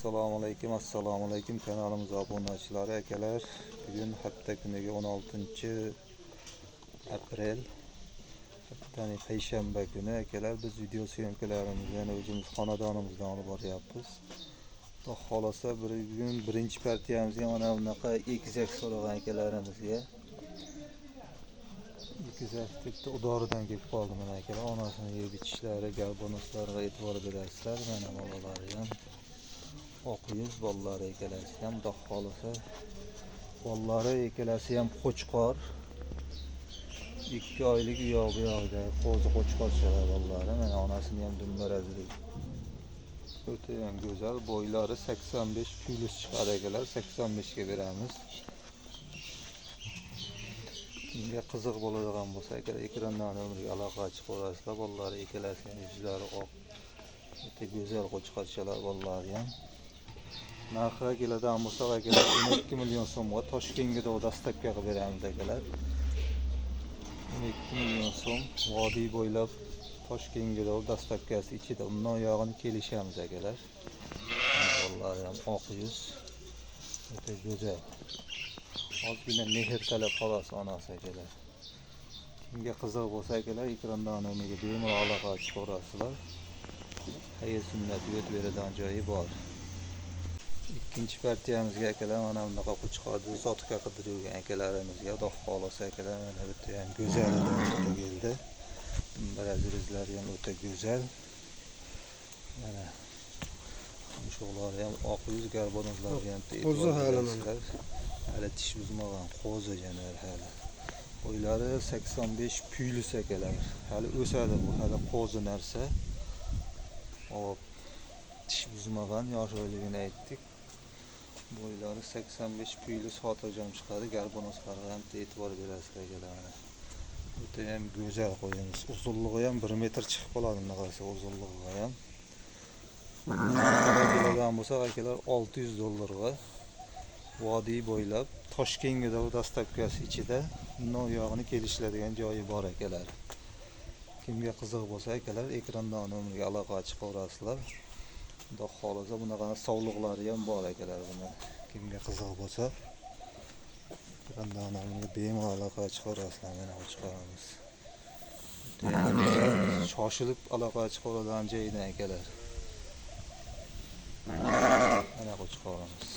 Assalomu alaykum kanalimiz obunachilari akalar. Bugun hafta kuniga 16-aprel ya'ni payshanba kuni akalar biz video syomkalarimizni yana o'zimiz xonadonimizdan olib boryapmiz. Xudo xolasa bugun birinchi partiyamizga mana bunaqa egizak so'ragan akalarimizga egizak debdi udoridan kelib qoldi mana akalar. Onasini yeb ichishlari, garbonoslariga e'tibor berasizlar. Mana bolalari ham oq yuz bolalari ekalasi ham xudo xolasa bolalari ekalasi ham qo'chqor. 2 oylik u yoq bu yoqda qo'zi qo'chqorchalar bolalari. Mana onasini ham dumbarazlik. O'ta ham go'zal, bo'ylari 85 plus chiqadi akalar. 85 ga beramiz. Kimga qiziq bo'ladigan bo'lsa akalar ekrandan o'rniga aloqachi qo'rasizlar. Bolalari ekalasi ham yuzlari oq. O'ta go'zal qo'chqorchalar bolalari ham. Narxiga keladigan bo'lsak akalar 12 million so'mga Toshkentga dastavka qilib beramiz akalar. 12 million so'm vodiy bo'ylab Toshkentga dastavkasi ichida undan yog'ini kelishamiz akalar. Bolalari ham oq yuz. O'ta go'zal. Ozgina mehr talab xolos onasi akalar. Kimga qiziq bo'lsa akalar ekrandan o'rniga bemalol aloqachi qo'rasizlar. Hayır sunnat yo'l beradigan joyi bor. İkinci partiyamizga akalar mana bunaqa qo'chqorni zotka qilib yurgan akalarimizga xudo xolasa akalar mana bu ham go'zal keldi. Barazilizlari ham o'ta go'zal. Mana mushoqlari ham oq yuz, garbonozlari ham qo'zi hali tish buzmagan qo'zi janar hali. Bo'ylari 85 plus akalar. Hali o'sadi bu, hali qo'zi narsa. Hop tish buzmagan yoshligini aytdik. Bo'ylari 85 plus xotirjam chiqadi. Garbonozlariga ham e'tibor berasizlar akalar. O'ta ham go'zal qo'yamiz. Uzunligi ham 1 metr chiqib qoladi bunaqasi uzunligi ham. Narxiga bo'lsa akalar 600 dollarga vodiy bo'ylab Toshkentga dastavkasi ichida undan yog'ini kelishiladigan joyi bor akalar. Kimga qiziq bo'lsa akalar ekrandan o'rniga aloqachi qo'rasizlar. Xudo xolasa bunaqa sovliqlari ham bor akalar buni. Kimga qiziq bo'lsa ekrandan o'rniga bemalol aloqachi qo'rasizlar. Mana chiqaramiz. Shoshilib aloqachi qo'radigan joydan akalar. Mana qo'chqorimiz.